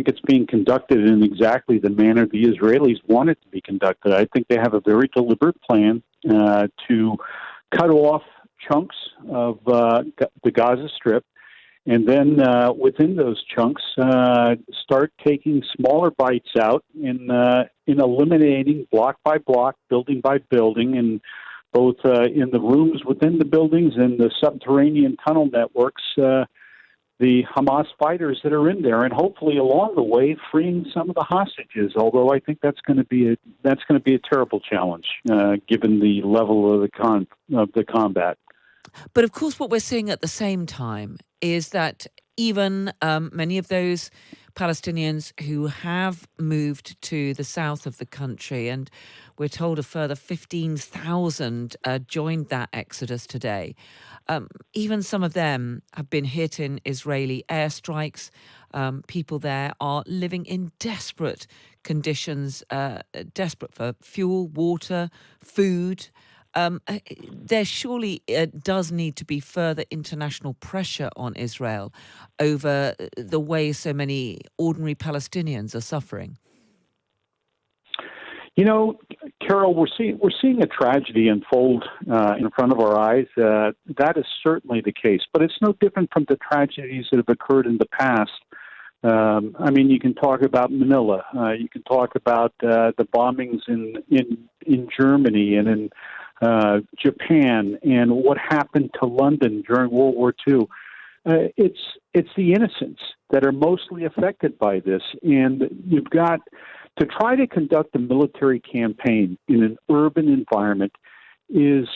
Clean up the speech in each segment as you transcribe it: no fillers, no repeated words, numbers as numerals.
it's being conducted in exactly the manner the Israelis want it to be conducted. I think they have a very deliberate plan to cut off chunks of the Gaza Strip, and then within those chunks, start taking smaller bites out in eliminating block by block, building by building, and both in the rooms within the buildings and the subterranean tunnel networks, the Hamas fighters that are in there, and hopefully along the way freeing some of the hostages. Although I think that's going to be a terrible challenge given the level of the combat. But of course, what we're seeing at the same time is that even many of those Palestinians who have moved to the south of the country, and we're told a further 15,000 joined that exodus today, even some of them have been hit in Israeli airstrikes. People there are living in desperate conditions, desperate for fuel, water, food. There surely does need to be further international pressure on Israel over the way so many ordinary Palestinians are suffering. You know, Carol, we're seeing a tragedy unfold in front of our eyes. That is certainly the case, but it's no different from the tragedies that have occurred in the past. I mean, you can talk about Manila. You can talk about the bombings in Germany and in Japan, and what happened to London during World War II. It's the innocents that are mostly affected by this, and you've got to try to conduct a military campaign in an urban environment is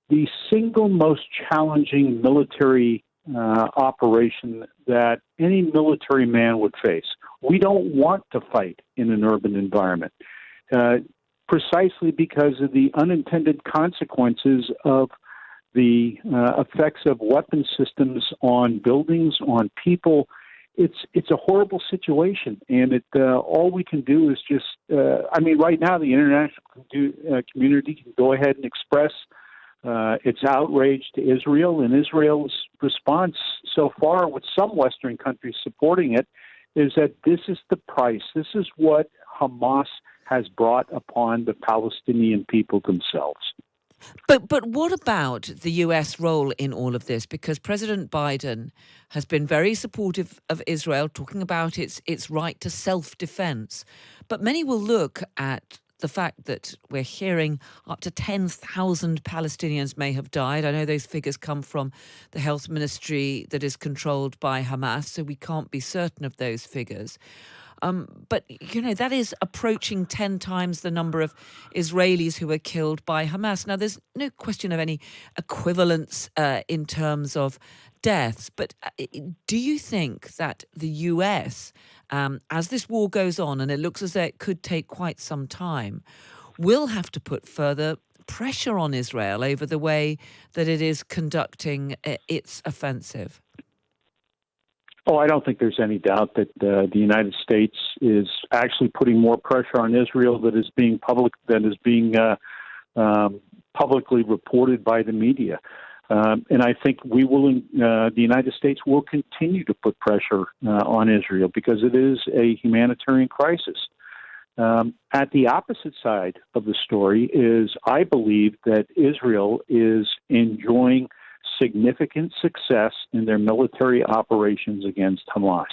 the single most challenging military operation that any military man would face. We don't want to fight in an urban environment. Precisely because of the unintended consequences of the effects of weapon systems on buildings, on people. It's a horrible situation, and all we can do is just. Right now the international community can go ahead and express its outrage to Israel, and Israel's response so far, with some Western countries supporting it, is that this is the price. This is what Hamas has brought upon the Palestinian people themselves. But what about the US role in all of this? Because President Biden has been very supportive of Israel, talking about its right to self-defense. But many will look at the fact that we're hearing up to 10,000 Palestinians may have died. I know those figures come from the health ministry that is controlled by Hamas, so we can't be certain of those figures. But, that is approaching 10 times the number of Israelis who were killed by Hamas. Now, there's no question of any equivalence in terms of deaths. But do you think that the US, as this war goes on, and it looks as though it could take quite some time, will have to put further pressure on Israel over the way that it is conducting its offensive? Oh, I don't think there's any doubt that the United States is actually putting more pressure on Israel than is being publicly reported by the media. And I think the United States will continue to put pressure on Israel because it is a humanitarian crisis. At the opposite side of the story is, I believe that Israel is enjoying significant success in their military operations against Hamas.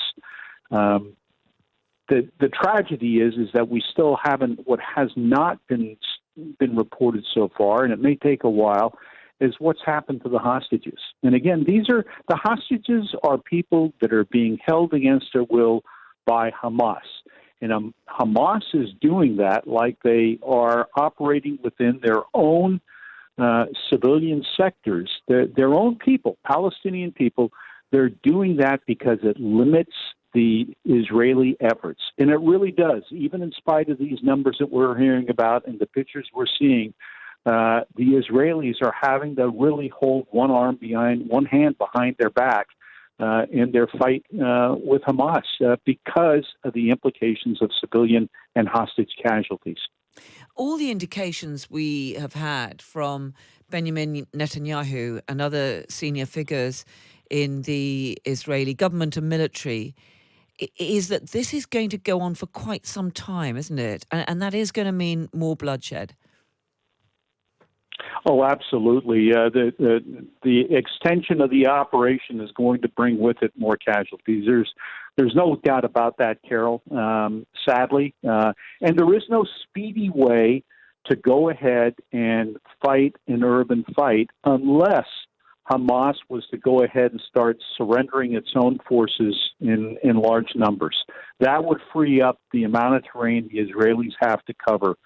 The tragedy is that we still haven't, what has not been reported so far, and it may take a while, is what's happened to the hostages. And again, the hostages are people that are being held against their will by Hamas. And Hamas is doing that like they are operating within their own civilian sectors, their own people, Palestinian people. They're doing that because it limits the Israeli efforts. And it really does, even in spite of these numbers that we're hearing about and the pictures we're seeing. The Israelis are having to really hold one hand behind their back in their fight with Hamas because of the implications of civilian and hostage casualties. All the indications we have had from Benjamin Netanyahu and other senior figures in the Israeli government and military is that this is going to go on for quite some time, isn't it? And that is going to mean more bloodshed. Oh, absolutely. The extension of the operation is going to bring with it more casualties. There's no doubt about that, Carol. Sadly, and there is no speedy way to go ahead and fight an urban fight unless Hamas was to go ahead and start surrendering its own forces in large numbers. That would free up the amount of terrain the Israelis have to cover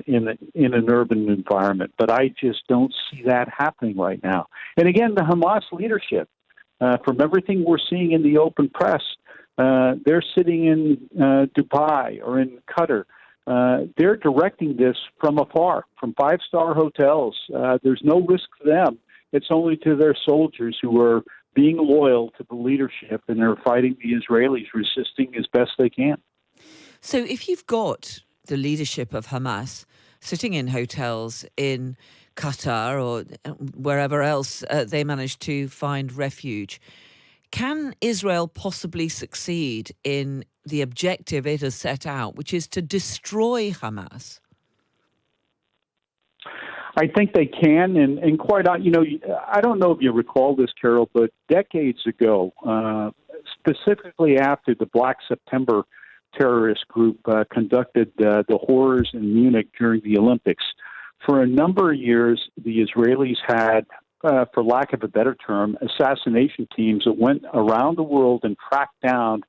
in an urban environment. But I just don't see that happening right now. And again, the Hamas leadership, from everything we're seeing in the open press, they're sitting in Dubai or in Qatar. They're directing this from afar, from five-star hotels. There's no risk to them. It's only to their soldiers who are being loyal to the leadership, and they're fighting the Israelis, resisting as best they can. So if you've got the leadership of Hamas sitting in hotels in Qatar or wherever else they manage to find refuge, can Israel possibly succeed in the objective it has set out, which is to destroy Hamas? I think they can, and quite, I don't know if you recall this, Carol, but decades ago, specifically after the Black September terrorist group conducted the horrors in Munich during the Olympics, for a number of years, the Israelis had, for lack of a better term, assassination teams that went around the world and tracked down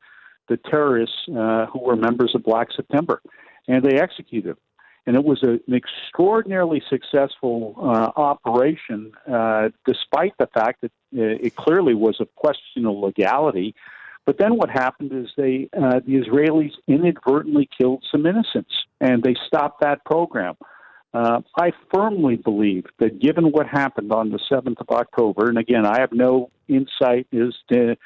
the terrorists who were members of Black September, and they executed them. And it was an extraordinarily successful operation, despite the fact that it clearly was a question of legality. But then what happened is the Israelis inadvertently killed some innocents, and they stopped that program. I firmly believe that given what happened on the 7th of October, and again, I have no insight as to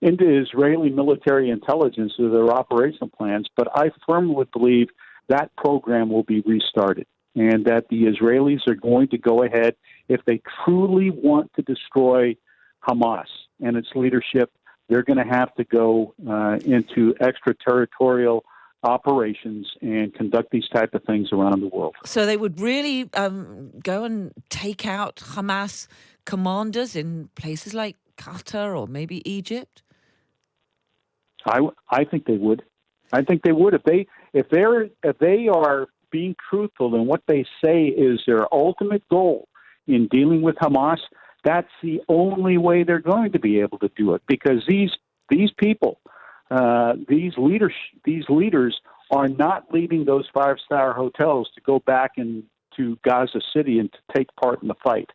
into Israeli military intelligence or their operational plans, but I firmly believe that program will be restarted, and that the Israelis are going to go ahead, if they truly want to destroy Hamas and its leadership, they're going to have to go into extraterritorial operations and conduct these type of things around the world. So they would really go and take out Hamas commanders in places like Qatar or maybe Egypt? I think they would. I think they would if they are being truthful in what they say is their ultimate goal in dealing with Hamas. That's the only way they're going to be able to do it, because these people, these leaders are not leaving those five-star hotels to go back into Gaza City and to take part in the fight.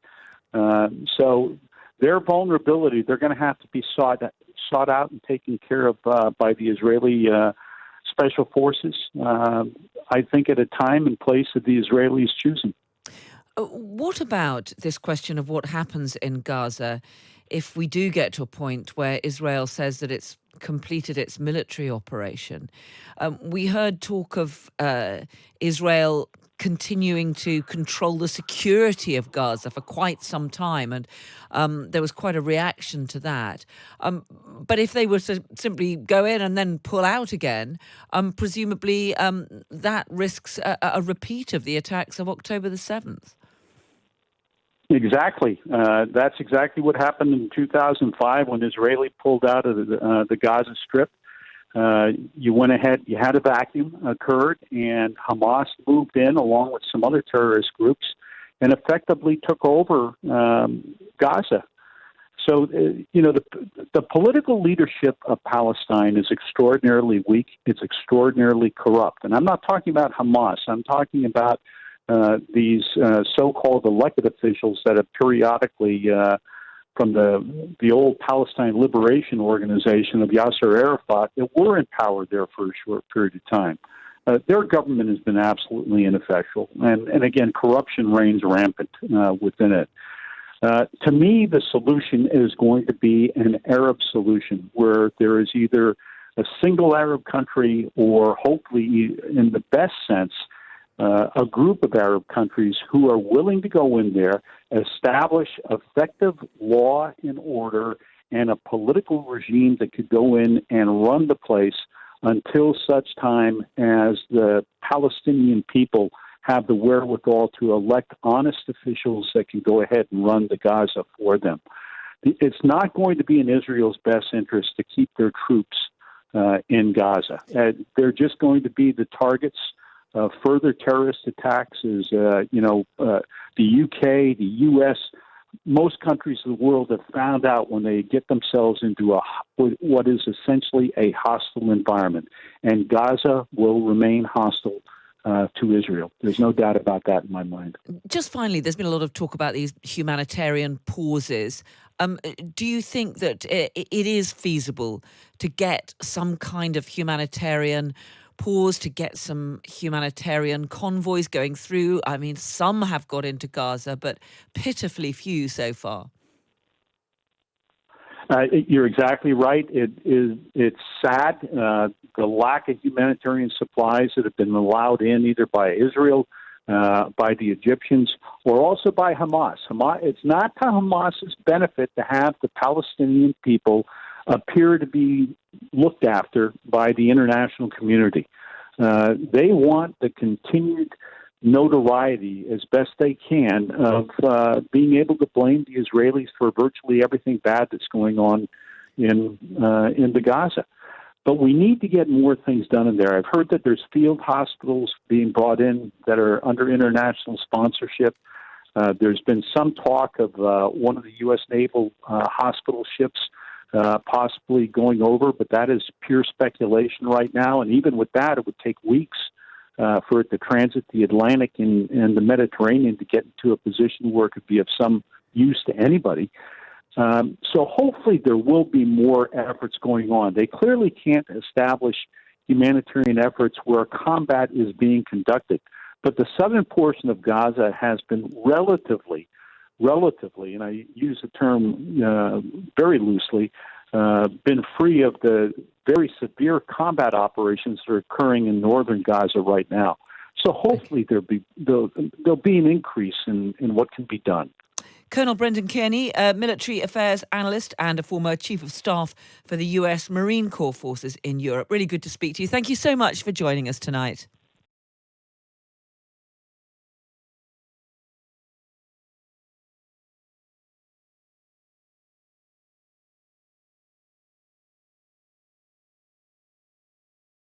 So their vulnerability, they're going to have to be sought out and taken care of by the Israeli special forces, I think at a time and place that the Israelis choosing. What about this question of what happens in Gaza if we do get to a point where Israel says that it's completed its military operation? We heard talk of Israel continuing to control the security of Gaza for quite some time, and there was quite a reaction to that. But if they were to simply go in and then pull out again, presumably that risks a repeat of the attacks of October the 7th. Exactly. That's exactly what happened in 2005 when Israeli pulled out of the Gaza Strip. You went ahead, you had a vacuum occurred, and Hamas moved in along with some other terrorist groups and effectively took over Gaza. So, the political leadership of Palestine is extraordinarily weak. It's extraordinarily corrupt. And I'm not talking about Hamas. I'm talking about these so-called elected officials that have periodically, from the old Palestine Liberation Organization of Yasser Arafat, that were in power there for a short period of time. Their government has been absolutely ineffectual. And again, corruption reigns rampant within it. To me, the solution is going to be an Arab solution where there is either a single Arab country or hopefully, in the best sense, a group of Arab countries who are willing to go in there, establish effective law and order, and a political regime that could go in and run the place until such time as the Palestinian people have the wherewithal to elect honest officials that can go ahead and run the Gaza for them. It's not going to be in Israel's best interest to keep their troops in Gaza. They're just going to be the targets of further terrorist attacks. The UK, the US, most countries of the world have found out when they get themselves into what is essentially a hostile environment, and Gaza will remain hostile to Israel. There's no doubt about that in my mind. Just finally, there's been a lot of talk about these humanitarian pauses. Do you think that it is feasible to get some kind of humanitarian pause, to get some humanitarian convoys going through? I mean, some have got into Gaza, but pitifully few so far. You're exactly right. It's sad, the lack of humanitarian supplies that have been allowed in either by Israel, by the Egyptians, or also by Hamas. It's not to Hamas's benefit to have the Palestinian people appear to be looked after by the international community. They want the continued notoriety as best they can of being able to blame the Israelis for virtually everything bad that's going on in the Gaza. But we need to get more things done in there. I've heard that there's field hospitals being brought in that are under international sponsorship. There's been some talk of one of the U.S. naval hospital ships possibly going over, but that is pure speculation right now. And even with that, it would take weeks for it to transit the Atlantic and the Mediterranean to get into a position where it could be of some use to anybody. So hopefully there will be more efforts going on. They clearly can't establish humanitarian efforts where combat is being conducted. But the southern portion of Gaza has been relatively, and I use the term very loosely, been free of the very severe combat operations that are occurring in northern Gaza right now. So hopefully there'll be an increase in what can be done. Colonel Brendan Kearney, military affairs analyst and a former chief of staff for the US Marine Corps forces in Europe. Really good to speak to you. Thank you so much for joining us tonight.